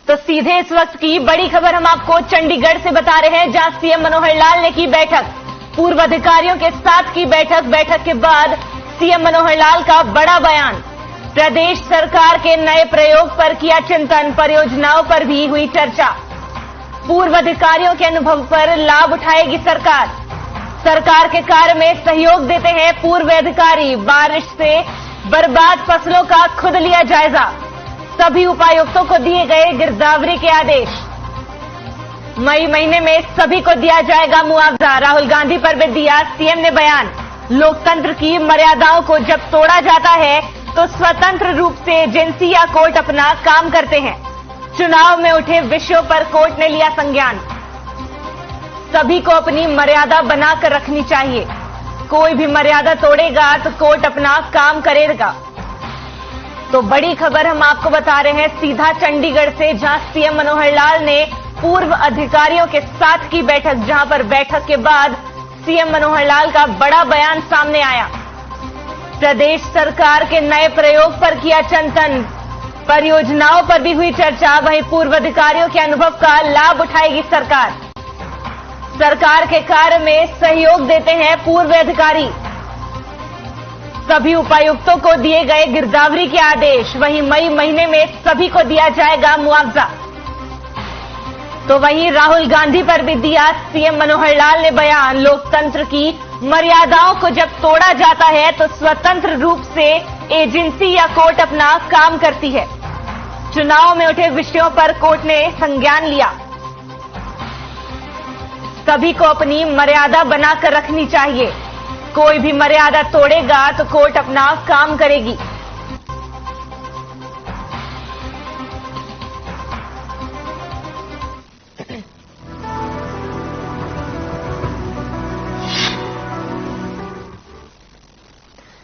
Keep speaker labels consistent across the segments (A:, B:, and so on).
A: तो सीधे इस वक्त की बड़ी खबर हम आपको चंडीगढ़ से बता रहे हैं, जहां सीएम मनोहर लाल ने की बैठक, पूर्व अधिकारियों के साथ की बैठक के बाद सीएम मनोहर लाल का बड़ा बयान। प्रदेश सरकार के नए प्रयोग पर किया चिंतन, परियोजनाओं पर भी हुई चर्चा। पूर्व अधिकारियों के अनुभव पर लाभ उठाएगी सरकार। सरकार के कार्य में सहयोग देते हैं पूर्व अधिकारी। बारिश से बर्बाद फसलों का खुद लिया जायजा। सभी उपायुक्तों को दिए गए गिरदावरी के आदेश। मई महीने में सभी को दिया जाएगा मुआवजा। राहुल गांधी पर भी दिया सीएम ने बयान। लोकतंत्र की मर्यादाओं को जब तोड़ा जाता है तो स्वतंत्र रूप से एजेंसी या कोर्ट अपना काम करते हैं। चुनाव में उठे विषयों पर कोर्ट ने लिया संज्ञान। सभी को अपनी मर्यादा बनाकर रखनी चाहिए। कोई भी मर्यादा तोड़ेगा तो कोर्ट अपना काम करेगा। तो बड़ी खबर हम आपको बता रहे हैं सीधा चंडीगढ़ से, जहां सीएम मनोहर लाल ने पूर्व अधिकारियों के साथ की बैठक, जहां पर बैठक के बाद सीएम मनोहर लाल का बड़ा बयान सामने आया। प्रदेश सरकार के नए प्रयोग पर किया चिंतन, परियोजनाओं पर भी हुई चर्चा। वहीं पूर्व अधिकारियों के अनुभव का लाभ उठाएगी सरकार। सरकार के कार्य में सहयोग देते हैं पूर्व अधिकारी। सभी उपायुक्तों को दिए गए गिरदावरी के आदेश। वहीं मई महीने में सभी को दिया जाएगा मुआवजा। तो वहीं राहुल गांधी पर भी दिया सीएम मनोहर लाल ने बयान। लोकतंत्र की मर्यादाओं को जब तोड़ा जाता है तो स्वतंत्र रूप से एजेंसी या कोर्ट अपना काम करती है। चुनाव में उठे विषयों पर कोर्ट ने संज्ञान लिया। सभी को अपनी मर्यादा बनाकर रखनी चाहिए। कोई भी मर्यादा तोड़ेगा तो कोर्ट अपना काम करेगी।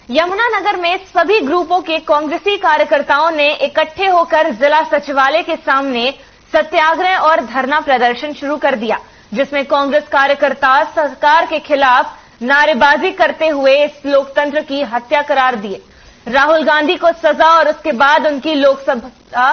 A: यमुनानगर में सभी ग्रुपों के कांग्रेसी कार्यकर्ताओं ने इकट्ठे होकर जिला सचिवालय के सामने सत्याग्रह और धरना प्रदर्शन शुरू कर दिया, जिसमें कांग्रेस कार्यकर्ता सरकार के खिलाफ नारेबाजी करते हुए इस लोकतंत्र की हत्या करार दिए। राहुल गांधी को सजा और उसके बाद उनकी लोकसभा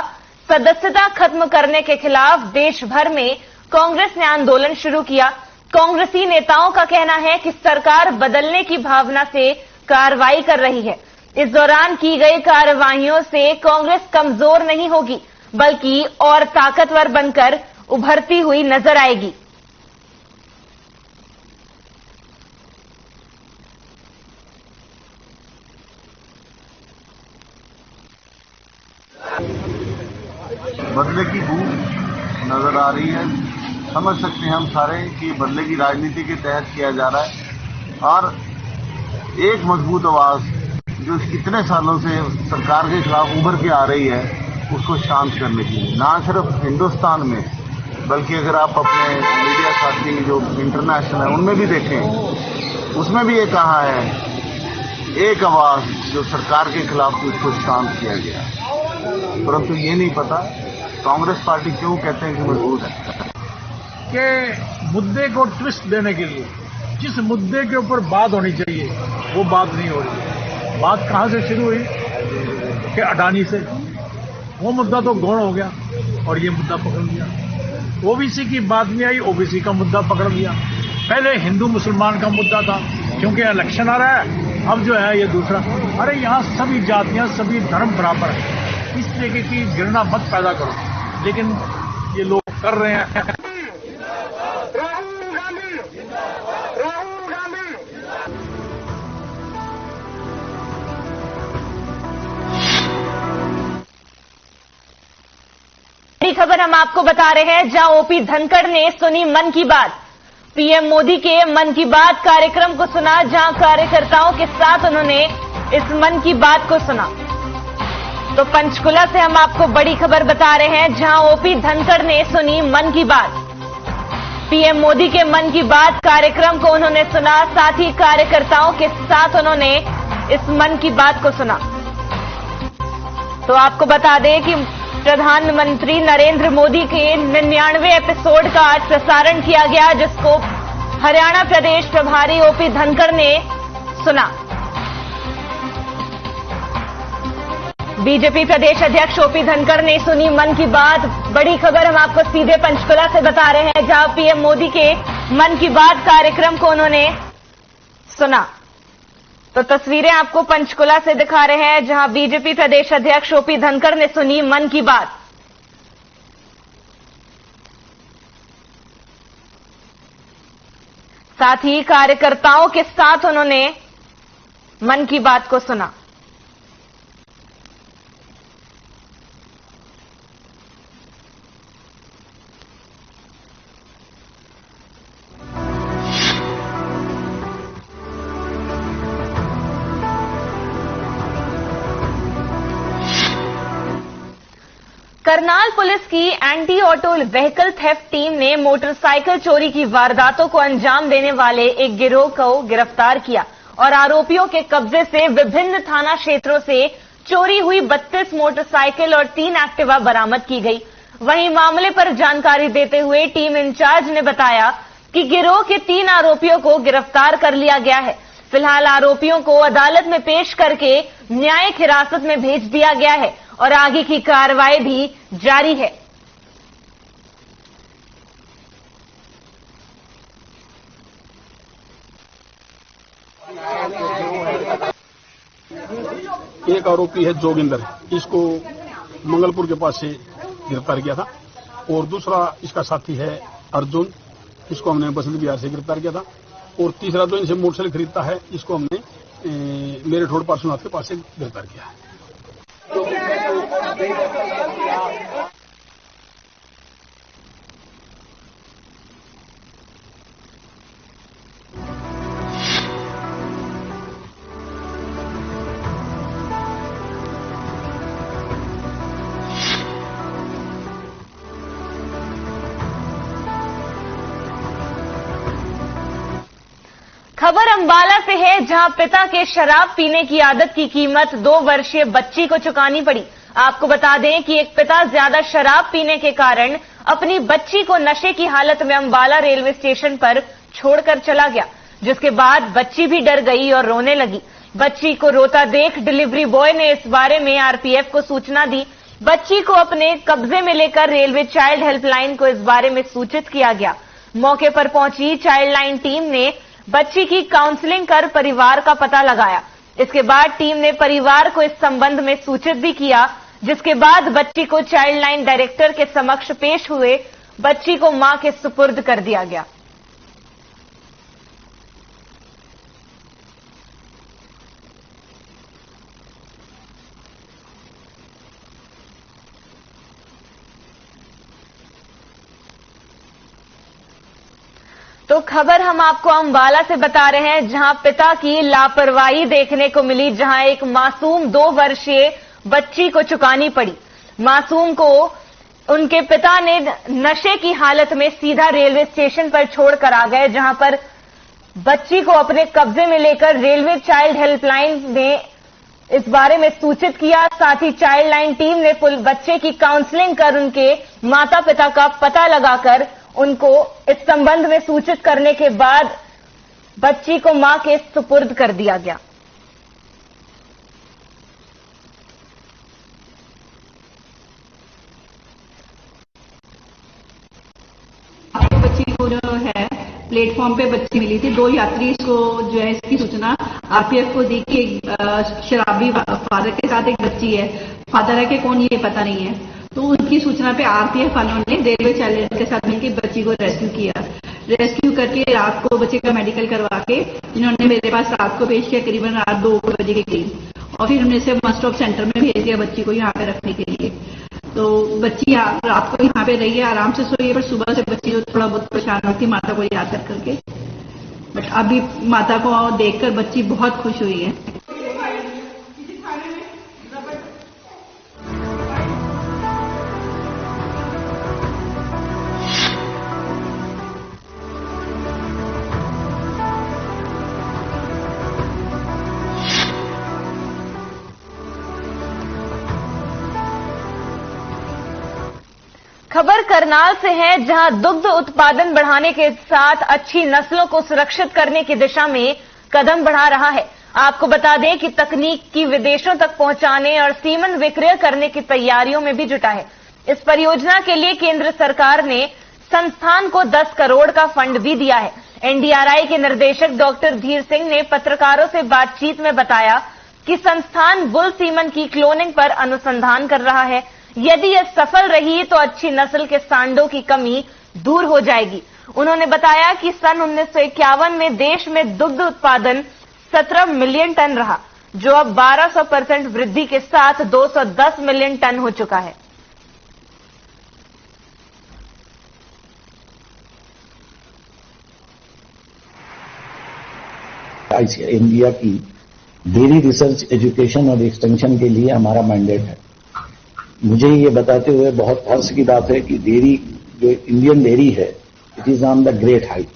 A: सदस्यता खत्म करने के खिलाफ देश भर में कांग्रेस ने आंदोलन शुरू किया। कांग्रेसी नेताओं का कहना है कि सरकार बदलने की भावना से कार्रवाई कर रही है। इस दौरान की गई कार्रवाइयों से कांग्रेस कमजोर नहीं होगी, बल्कि और ताकतवर बनकर उभरती हुई नजर आएगी।
B: बदले की बूंद नजर आ रही है। समझ सकते हैं हम सारे कि बदले की राजनीति के तहत किया जा रहा है और एक मजबूत आवाज जो इतने सालों से सरकार के खिलाफ उभर के आ रही है, उसको शांत करने की, ना सिर्फ हिंदुस्तान में बल्कि अगर आप अपने मीडिया साथी जो इंटरनेशनल है उनमें भी देखें, उसमें भी ये कहा है एक आवाज जो सरकार के खिलाफ उसको शांत किया गया। परंतु ये नहीं पता कांग्रेस पार्टी क्यों कहते हैं कि मजबूत है
C: कि मुद्दे को ट्विस्ट देने के लिए जिस मुद्दे के ऊपर बात होनी चाहिए वो बात नहीं हो रही। बात कहां से शुरू हुई कि अडानी से। वो मुद्दा तो गौण हो गया और ये मुद्दा पकड़ लिया। ओबीसी की बात नहीं आई, ओबीसी का मुद्दा पकड़ लिया। पहले हिंदू मुसलमान का मुद्दा था, क्योंकि इलेक्शन आ रहा है, अब जो है ये दूसरा। अरे यहां सभी जातियां सभी धर्म बराबर है। इस तरीके की घृणा मत पैदा करो, लेकिन ये लोग कर रहे हैं।
A: बड़ी खबर हम आपको बता रहे हैं, जहां ओपी धनखड़ ने सुनी मन की बात। पीएम मोदी के मन की बात कार्यक्रम को सुना, जहां कार्यकर्ताओं के साथ उन्होंने इस मन की बात को सुना। तो पंचकुला से हम आपको बड़ी खबर बता रहे हैं, जहां ओपी धनखड़ ने सुनी मन की बात। पीएम मोदी के मन की बात कार्यक्रम को उन्होंने सुना, साथ ही कार्यकर्ताओं के साथ उन्होंने इस मन की बात को सुना। तो आपको बता दें कि प्रधानमंत्री नरेंद्र मोदी के 99वें एपिसोड का आज प्रसारण किया गया, जिसको हरियाणा प्रदेश प्रभारी ओपी धनखड़ ने सुना। बीजेपी प्रदेश अध्यक्ष ओपी धनखड़ ने सुनी मन की बात। बड़ी खबर हम आपको सीधे पंचकुला से बता रहे हैं, जहां पीएम मोदी के मन की बात कार्यक्रम को उन्होंने सुना। तो तस्वीरें आपको पंचकुला से दिखा रहे हैं, जहां बीजेपी प्रदेश अध्यक्ष ओपी धनखड़ ने सुनी मन की बात। साथ ही कार्यकर्ताओं के साथ उन्होंने मन की बात को सुना। करनाल पुलिस की anti auto vehicle theft team ने मोटरसाइकिल चोरी की वारदातों को अंजाम देने वाले एक गिरोह को गिरफ्तार किया और आरोपियों के कब्जे से विभिन्न थाना क्षेत्रों से चोरी हुई 32 मोटरसाइकिल और 3 एक्टिवा बरामद की गई। वहीं मामले पर जानकारी देते हुए टीम इंचार्ज ने बताया कि गिरोह के 3 आरोपियों को गिरफ्तार कर लिया गया है। फिलहाल आरोपियों को अदालत में पेश करके न्यायिक हिरासत में भेज दिया गया है और आगे की कार्रवाई भी जारी है।
D: एक आरोपी है जोगिंदर, इसको मंगलपुर के पास से गिरफ्तार किया था, और दूसरा इसका साथी है अर्जुन, इसको हमने बसंत बिहार से गिरफ्तार किया था, और तीसरा जो इनसे मोटरसाइकिल खरीदता है, इसको हमने मेरे रोड पार्श्वनाथ के पास से गिरफ्तार किया है।
A: खबर अंबाला से है, जहां पिता के शराब पीने की आदत की कीमत 2 वर्षीय बच्ची को चुकानी पड़ी। आपको बता दें कि एक पिता ज्यादा शराब पीने के कारण अपनी बच्ची को नशे की हालत में अंबाला रेलवे स्टेशन पर छोड़कर चला गया, जिसके बाद बच्ची भी डर गई और रोने लगी। बच्ची को रोता देख डिलीवरी बॉय ने इस बारे में आरपीएफ को सूचना दी। बच्ची को अपने कब्जे में लेकर रेलवे चाइल्ड हेल्पलाइन को इस बारे में सूचित किया गया। मौके पर पहुंची चाइल्ड लाइन टीम ने बच्ची की काउंसलिंग कर परिवार का पता लगाया। इसके बाद टीम ने परिवार को इस संबंध में सूचित भी किया, जिसके बाद बच्ची को चाइल्ड लाइन डायरेक्टर के समक्ष पेश हुए बच्ची को मां के सुपुर्द कर दिया गया। तो खबर हम आपको अंबाला से बता रहे हैं, जहां पिता की लापरवाही देखने को मिली, जहां एक मासूम 2 वर्षीय बच्ची को चुकानी पड़ी। मासूम को उनके पिता ने नशे की हालत में सीधा रेलवे स्टेशन पर छोड़कर आ गए, जहां पर बच्ची को अपने कब्जे में लेकर रेलवे चाइल्ड हेल्पलाइन ने इस बारे में सूचित किया। साथ ही चाइल्ड लाइन टीम ने बच्चे की काउंसलिंग कर उनके माता पिता का पता लगाकर उनको इस संबंध में सूचित करने के बाद बच्ची को मां के सुपुर्द कर दिया गया।
E: बच्ची को जो है प्लेटफॉर्म पे बच्ची मिली थी। 2 यात्री इसको जो है इसकी सूचना आरपीएफ को दी कि शराबी फादर के साथ एक बच्ची है, फादर है कि कौन ये पता नहीं है। तो उनकी सूचना पे आरपीएफ वालों ने रेलवे चाइल्ड के साथ मिलकर बच्ची को रेस्क्यू किया। रेस्क्यू करके रात को बच्चे का मेडिकल करवा के इन्होंने मेरे पास रात को पेश किया, करीबन रात 2 बजे के करीब, और फिर हमने इसे वन स्टॉप सेंटर में भेज दिया बच्ची को यहाँ पे रखने के लिए। तो बच्ची रात को यहाँ पे रही है, आराम से सोई है, पर सुबह से बच्ची जो थोड़ा बहुत परेशान होती माता को याद कर करके, बट अभी माता को देखकर बच्ची बहुत खुश हुई है।
A: खबर करनाल से है, जहां दुग्ध उत्पादन बढ़ाने के साथ अच्छी नस्लों को सुरक्षित करने की दिशा में कदम बढ़ा रहा है। आपको बता दें कि तकनीक की विदेशों तक पहुंचाने और सीमेंट विक्रय करने की तैयारियों में भी जुटा है। इस परियोजना के लिए केंद्र सरकार ने संस्थान को 10 करोड़ का फंड भी दिया है। एनडीआरआई के निर्देशक डॉक्टर धीर सिंह ने पत्रकारों से बातचीत में बताया कि संस्थान बुल सीमन की क्लोनिंग पर अनुसंधान कर रहा है। यदि यह सफल रही तो अच्छी नस्ल के सांडों की कमी दूर हो जाएगी। उन्होंने बताया कि सन 1951 में देश में दुग्ध उत्पादन 17 मिलियन टन रहा, जो अब 1200% वृद्धि के साथ 210 मिलियन टन हो चुका है।
F: इंडिया की डेयरी रिसर्च, एजुकेशन और एक्सटेंशन के लिए हमारा मैंडेट है। मुझे ये बताते हुए बहुत हर्ष की बात है कि डेयरी, जो इंडियन डेयरी है, it is on the great height.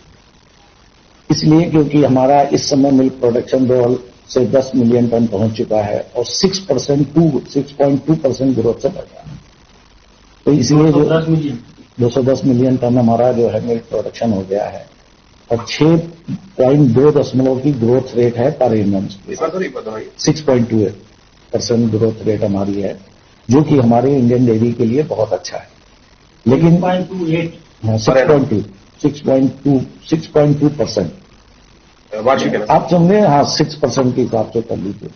F: इसलिए क्योंकि हमारा इस समय मिल्क प्रोडक्शन 2 से 10 मिलियन टन पहुंच चुका है और 6.2% ग्रोथ से बढ़ रहा है। तो इसलिए जो 210 मिलियन टन हमारा जो है मिल्क प्रोडक्शन हो गया है और 6.2 की ग्रोथ रेट है पर एनम। 6.28% ग्रोथ रेट हमारी है, जो कि हमारे इंडियन डेयरी के लिए बहुत अच्छा है। लेकिन 6.2% आप समझे, हाँ 6% के हिसाब से कर लीजिए।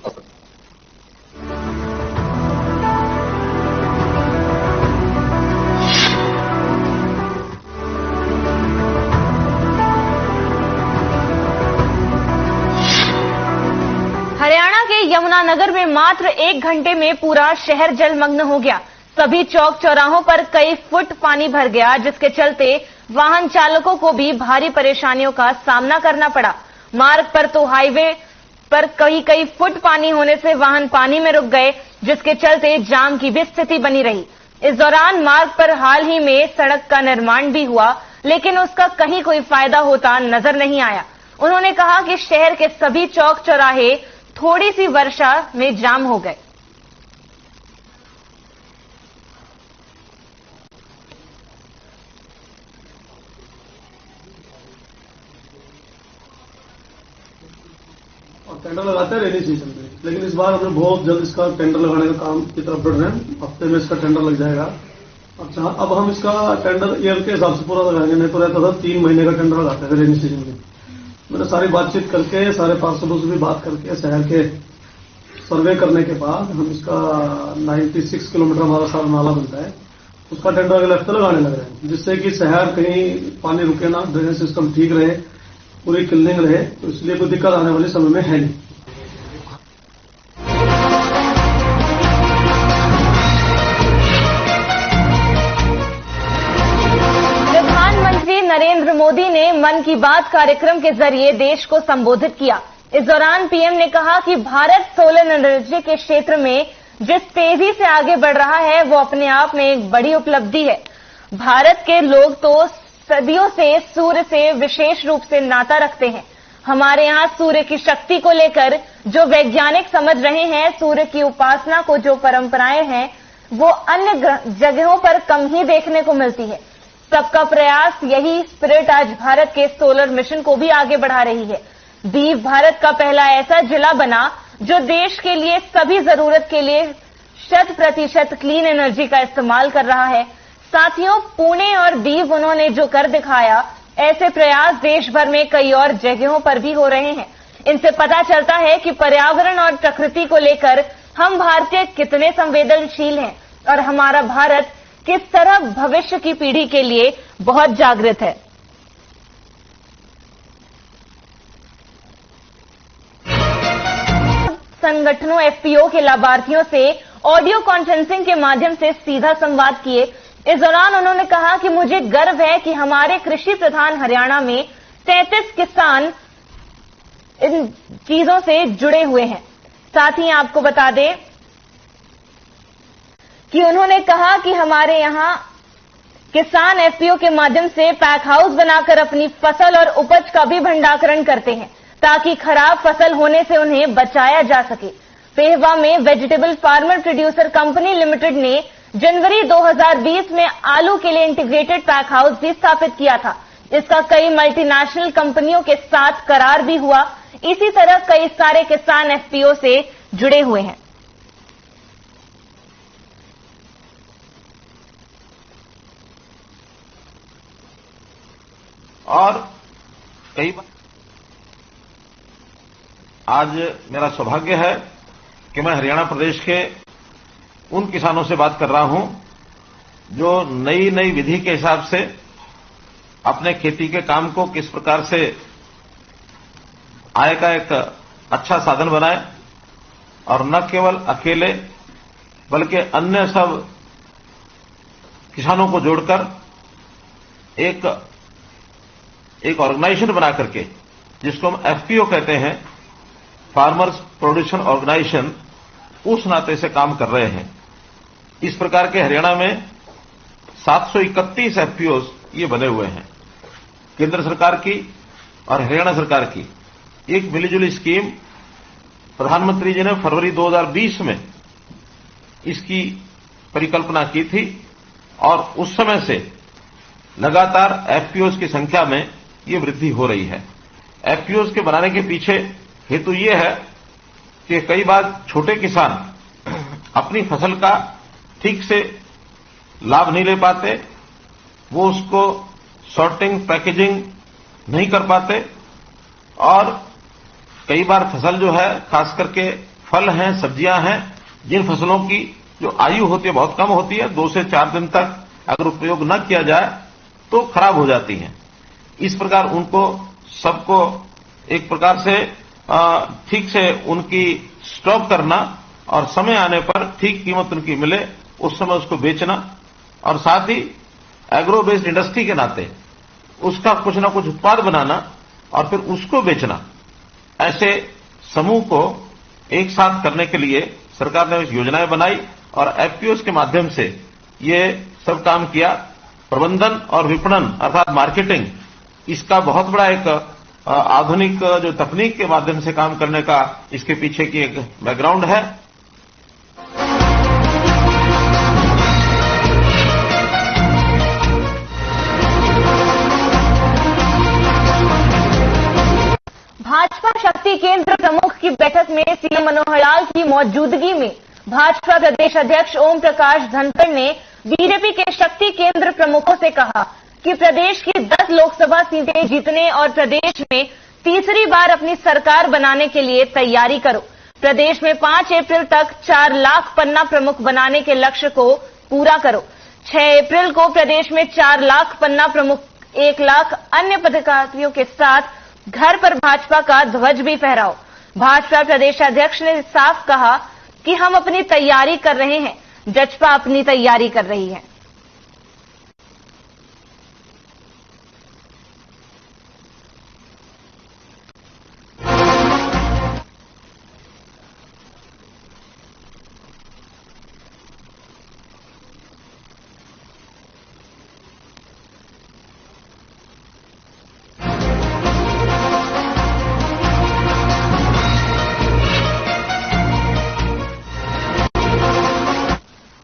A: हरियाणा के यमुनानगर में मात्र 1 घंटे में पूरा शहर जलमग्न हो गया। सभी चौक चौराहों पर कई फुट पानी भर गया, जिसके चलते वाहन चालकों को भी भारी परेशानियों का सामना करना पड़ा। मार्ग पर तो हाईवे पर कई फुट पानी होने से वाहन पानी में रुक गए, जिसके चलते जाम की भी स्थिति बनी रही। इस दौरान मार्ग पर हाल ही में सड़क का निर्माण भी हुआ, लेकिन उसका कहीं कोई फायदा होता नजर नहीं आया। उन्होंने कहा कि शहर के सभी चौक चौराहे थोड़ी सी वर्षा में जाम हो गए।
G: टेंडर लगाते हैं रेनी सीजन में, लेकिन इस बार हमने बहुत जल्द इसका टेंडर लगाने का काम की तरफ बढ़ रहे हैं। हफ्ते में इसका टेंडर लग जाएगा। अच्छा, अब हम इसका टेंडर ईयर के हिसाब से पूरा लगाएंगे, नहीं तो रहता था 3 महीने का टेंडर लगाते थे रेनी सीजन में। मैंने सारी बातचीत करके, सारे पार्षदों से भी बात करके, शहर के सर्वे करने के बाद हम इसका 96 किलोमीटर हमारा सारा नाला बनता है, उसका टेंडर अगले हफ्ते लगाने लग रहे हैं, जिससे कि शहर कहीं पानी रुके ना, ड्रेनेज सिस्टम ठीक रहे, पूरी क्लीनिंग रहे। तो इसलिए कोई दिक्कत आने वाले समय में है नहीं।
A: प्रधानमंत्री नरेंद्र मोदी ने मन की बात कार्यक्रम के जरिए देश को संबोधित किया। इस दौरान पीएम ने कहा कि भारत सोलर एनर्जी के क्षेत्र में जिस तेजी से आगे बढ़ रहा है, वो अपने आप में एक बड़ी उपलब्धि है। भारत के लोग तो सदियों से सूर्य से विशेष रूप से नाता रखते हैं। हमारे यहाँ सूर्य की शक्ति को लेकर जो वैज्ञानिक समझ रहे हैं, सूर्य की उपासना को जो परंपराएं हैं, वो अन्य जगहों पर कम ही देखने को मिलती है। सबका प्रयास, यही स्पिरिट आज भारत के सोलर मिशन को भी आगे बढ़ा रही है। दीव भारत का पहला ऐसा जिला बना जो देश के लिए सभी जरूरत के लिए 100% क्लीन एनर्जी का इस्तेमाल कर रहा है। साथियों, पुणे और दीव उन्होंने जो कर दिखाया, ऐसे प्रयास देश भर में कई और जगहों पर भी हो रहे हैं। इनसे पता चलता है कि पर्यावरण और प्रकृति को लेकर हम भारतीय कितने संवेदनशील हैं और हमारा भारत किस तरह भविष्य की पीढ़ी के लिए बहुत जागृत है। संगठनों एफपीओ के लाभार्थियों से ऑडियो कॉन्फ्रेंसिंग के माध्यम से सीधा संवाद किए। इस दौरान उन्होंने कहा कि मुझे गर्व है कि हमारे कृषि प्रधान हरियाणा में 33 किसान इन चीजों से जुड़े हुए हैं। साथ ही आपको बता दें कि उन्होंने कहा कि हमारे यहां किसान एफपीओ के माध्यम से पैक हाउस बनाकर अपनी फसल और उपज का भी भंडारण करते हैं, ताकि खराब फसल होने से उन्हें बचाया जा सके। पेहवा में vegetable farmer producer company limited ने जनवरी 2020 में आलू के लिए इंटीग्रेटेड पैक हाउस भी स्थापित किया था। इसका कई मल्टीनेशनल कंपनियों के साथ करार भी हुआ। इसी तरह कई सारे किसान एफपीओ से जुड़े हुए हैं।
H: और कई बार आज मेरा सौभाग्य है कि मैं हरियाणा प्रदेश के उन किसानों से बात कर रहा हूं जो नई नई विधि के हिसाब से अपने खेती के काम को किस प्रकार से आय का एक अच्छा साधन बनाए और न केवल अकेले बल्कि अन्य सब किसानों को जोड़कर एक ऑर्गेनाइजेशन बना करके, जिसको हम एफपीओ कहते हैं, फार्मर्स प्रोड्यूशन ऑर्गेनाइजेशन, उस नाते से काम कर रहे हैं। इस प्रकार के हरियाणा में 731 एफपीओस ये बने हुए हैं। केंद्र सरकार की और हरियाणा सरकार की एक मिलीजुली स्कीम प्रधानमंत्री जी ने फरवरी 2020 में इसकी परिकल्पना की थी और उस समय से लगातार एफपीओस की संख्या में ये वृद्धि हो रही है। एफपीओस के बनाने के पीछे हेतु ये है कि कई बार छोटे किसान अपनी फसल का ठीक से लाभ नहीं ले पाते, वो उसको सॉर्टिंग पैकेजिंग नहीं कर पाते और कई बार फसल जो है, खास करके फल हैं, सब्जियां हैं, जिन फसलों की जो आयु होती है बहुत कम होती है, 2 से 4 दिन तक अगर उपयोग न किया जाए तो खराब हो जाती हैं। इस प्रकार उनको सबको एक प्रकार से ठीक से उनकी स्टॉक करना और समय आने पर ठीक कीमत उनकी मिले उस समय उसको बेचना और साथ ही एग्रो बेस्ड इंडस्ट्री के नाते उसका कुछ ना कुछ उत्पाद बनाना और फिर उसको बेचना, ऐसे समूह को एक साथ करने के लिए सरकार ने योजनाएं बनाई और एफपीओस के माध्यम से ये सब काम किया। प्रबंधन और विपणन अर्थात मार्केटिंग, इसका बहुत बड़ा एक आधुनिक जो तकनीक के माध्यम से काम करने का इसके पीछे की एक बैकग्राउंड है।
A: भाजपा शक्ति केंद्र प्रमुख की बैठक में सीएम मनोहर लाल की मौजूदगी में भाजपा प्रदेश अध्यक्ष ओम प्रकाश धनखड़ ने बीजेपी के शक्ति केंद्र प्रमुखों से कहा कि प्रदेश की 10 लोकसभा सीटें जीतने और प्रदेश में तीसरी बार अपनी सरकार बनाने के लिए तैयारी करो। प्रदेश में 5 अप्रैल तक 4 लाख पन्ना प्रमुख बनाने के लक्ष्य को पूरा करो। 6 अप्रैल को प्रदेश में 4 लाख पन्ना प्रमुख 1 लाख अन्य पदाधिकारियों के साथ घर पर भाजपा का ध्वज भी फहराओ। भाजपा प्रदेश अध्यक्ष ने साफ कहा कि हम अपनी तैयारी कर रहे हैं, जजपा अपनी तैयारी कर रही है।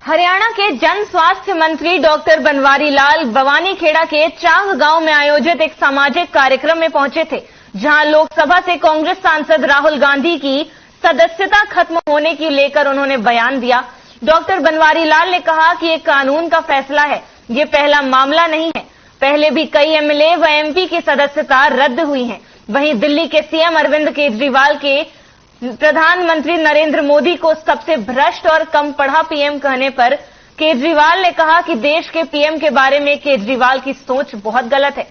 A: हरियाणा के जन स्वास्थ्य मंत्री डॉक्टर बनवारी लाल बवानीखेड़ा के चांग गांव में आयोजित एक सामाजिक कार्यक्रम में पहुंचे थे, जहां लोकसभा से कांग्रेस सांसद राहुल गांधी की सदस्यता खत्म होने की लेकर उन्होंने बयान दिया। डॉक्टर बनवारी लाल ने कहा कि ये कानून का फैसला है, ये पहला मामला नहीं है। पहले भी कई एमएलए व एमपी की सदस्यता रद्द हुई है। वहीं दिल्ली के सीएम अरविंद केजरीवाल के प्रधानमंत्री नरेंद्र मोदी को सबसे भ्रष्ट और कम पढ़ा पीएम कहने पर केजरीवाल ने कहा कि देश के पीएम के बारे में केजरीवाल की सोच बहुत गलत है।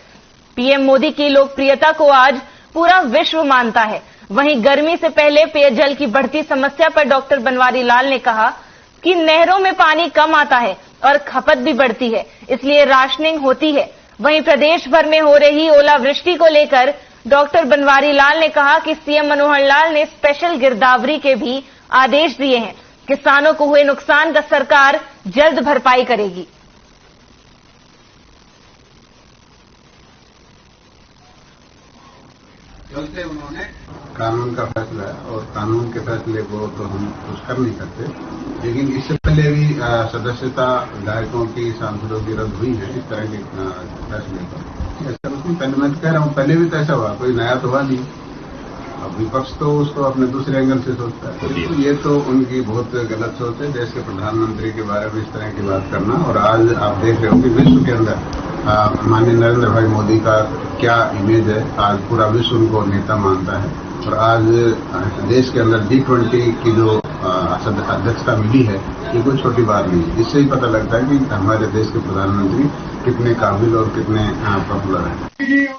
A: पीएम मोदी की लोकप्रियता को आज पूरा विश्व मानता है। वहीं गर्मी से पहले पेयजल की बढ़ती समस्या पर डॉक्टर बनवारी लाल ने कहा कि नहरों में पानी कम आता है और खपत भी बढ़ती है, इसलिए राशनिंग होती है। वहीं प्रदेश भर में हो रही ओलावृष्टि को लेकर डॉक्टर बनवारी लाल ने कहा कि सीएम मनोहर लाल ने स्पेशल गिरदावरी के भी आदेश दिए हैं। किसानों को हुए नुकसान का सरकार जल्द भरपाई करेगी।
I: चलते उन्होंने कानून का फैसला है और कानून के फैसले को तो हम कुछ कर नहीं सकते, लेकिन इससे पहले भी सदस्यता विधायकों की, सांसदों की रद्द हुई है इस तरह के फैसले पर। पहले मैं कह रहा हूँ, पहले भी तो ऐसा हुआ, कोई नया तो हुआ नहीं। अब विपक्ष तो उसको अपने दूसरे एंगल से सोचता है। तो ये तो उनकी बहुत गलत सोच है, देश के प्रधानमंत्री के बारे में इस तरह की बात करना। और आज आप देख रहे हो कि विश्व के अंदर माननीय नरेंद्र भाई मोदी का क्या इमेज है। आज पूरा विश्व उनको नेता मानता है और आज देश के अंदर G20 की जो अध्यक्षता मिली है, ये कोई छोटी बात नहीं है। इससे ही पता लगता है कि हमारे देश के प्रधानमंत्री कितने काबिल और कितने पॉपुलर हैं।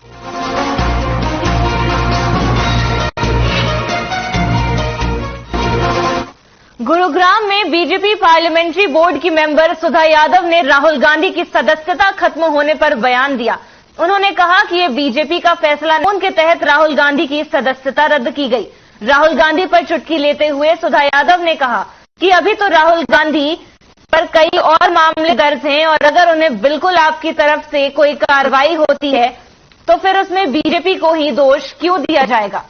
A: गुरुग्राम में बीजेपी पार्लियामेंट्री बोर्ड की मेंबर सुधा यादव ने राहुल गांधी की सदस्यता खत्म होने पर बयान दिया। उन्होंने कहा कि ये बीजेपी का फैसला नहीं, उनके तहत राहुल गांधी की सदस्यता रद्द की गई। राहुल गांधी पर चुटकी लेते हुए सुधा यादव ने कहा कि अभी तो राहुल गांधी पर कई और मामले दर्ज हैं और अगर उन्हें बिल्कुल आपकी तरफ से कोई कार्रवाई होती है तो फिर उसमें बीजेपी को ही दोष क्यों दिया जाएगा।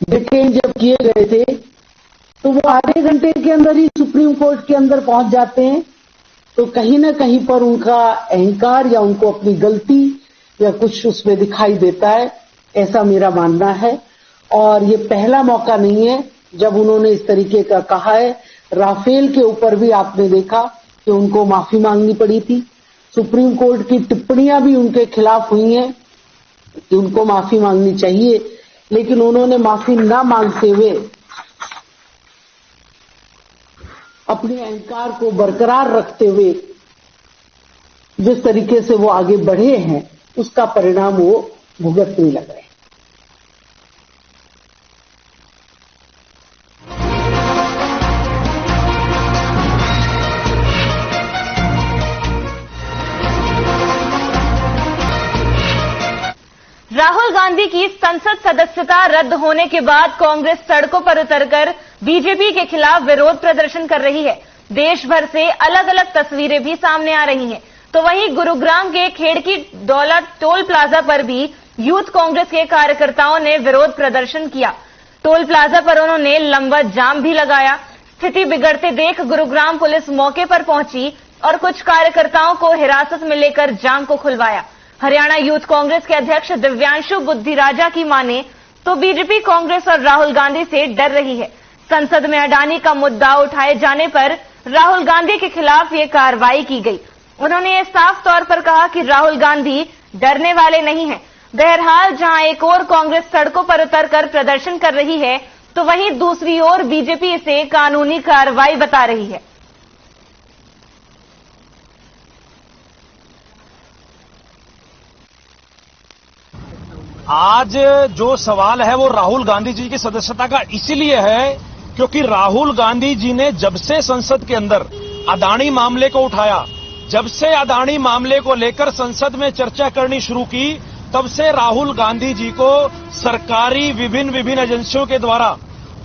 J: डिटेन जब किए गए थे तो वो आधे घंटे के अंदर ही सुप्रीम कोर्ट के अंदर पहुंच जाते हैं, तो कहीं ना कहीं पर उनका अहंकार या उनको अपनी गलती या कुछ उसमें दिखाई देता है, ऐसा मेरा मानना है। और ये पहला मौका नहीं है जब उन्होंने इस तरीके का कहा है। राफेल के ऊपर भी आपने देखा कि उनको माफी मांगनी पड़ी थी। सुप्रीम कोर्ट की टिप्पणियां भी उनके खिलाफ हुई हैं कि उनको माफी मांगनी चाहिए, लेकिन उन्होंने माफी ना मांगते हुए अपने अहंकार को बरकरार रखते हुए जिस तरीके से वो आगे बढ़े हैं, उसका परिणाम वो भुगतने लग रहे हैं।
A: राहुल गांधी की संसद सदस्यता रद्द होने के बाद कांग्रेस सड़कों पर उतरकर बीजेपी के खिलाफ विरोध प्रदर्शन कर रही है। देश भर से अलग अलग तस्वीरें भी सामने आ रही हैं। तो वहीं गुरुग्राम के खेड़की डोला टोल प्लाजा पर भी यूथ कांग्रेस के कार्यकर्ताओं ने विरोध प्रदर्शन किया। टोल प्लाजा पर उन्होंने लंबा जाम भी लगाया। स्थिति बिगड़ते देख गुरुग्राम पुलिस मौके पर पहुंची और कुछ कार्यकर्ताओं को हिरासत में लेकर जाम को खुलवाया। हरियाणा यूथ कांग्रेस के अध्यक्ष दिव्यांशु बुद्धिराजा की माने तो बीजेपी कांग्रेस और राहुल गांधी से डर रही है। संसद में अडानी का मुद्दा उठाए जाने पर राहुल गांधी के खिलाफ ये कार्रवाई की गई। उन्होंने ये साफ तौर पर कहा कि राहुल गांधी डरने वाले नहीं हैं। बहरहाल जहां एक ओर कांग्रेस सड़कों पर उतरकर प्रदर्शन कर रही है तो वहीं दूसरी ओर बीजेपी इसे कानूनी कार्रवाई बता रही है।
K: आज जो सवाल है वो राहुल गांधी जी की सदस्यता का इसलिए है क्योंकि राहुल गांधी जी ने जब से संसद के अंदर अडानी मामले को उठाया, जब से अडानी मामले को लेकर संसद में चर्चा करनी शुरू की, तब से राहुल गांधी जी को सरकारी विभिन्न एजेंसियों के द्वारा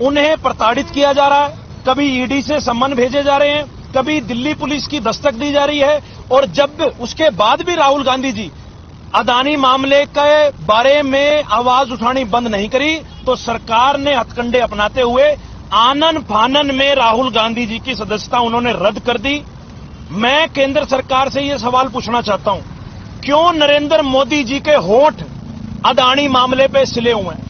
K: उन्हें प्रताड़ित किया जा रहा है। कभी ईडी से सम्मन भेजे जा रहे हैं, कभी दिल्ली पुलिस की दस्तक दी जा रही है। और जब उसके बाद भी राहुल गांधी जी अडानी मामले के बारे में आवाज उठानी बंद नहीं करी तो सरकार ने हथकंडे अपनाते हुए आनन फानन में राहुल गांधी जी की सदस्यता उन्होंने रद्द कर दी। मैं केंद्र सरकार से यह सवाल पूछना चाहता हूं, क्यों नरेंद्र मोदी जी के होंठ अडानी मामले पे सिले हुए हैं?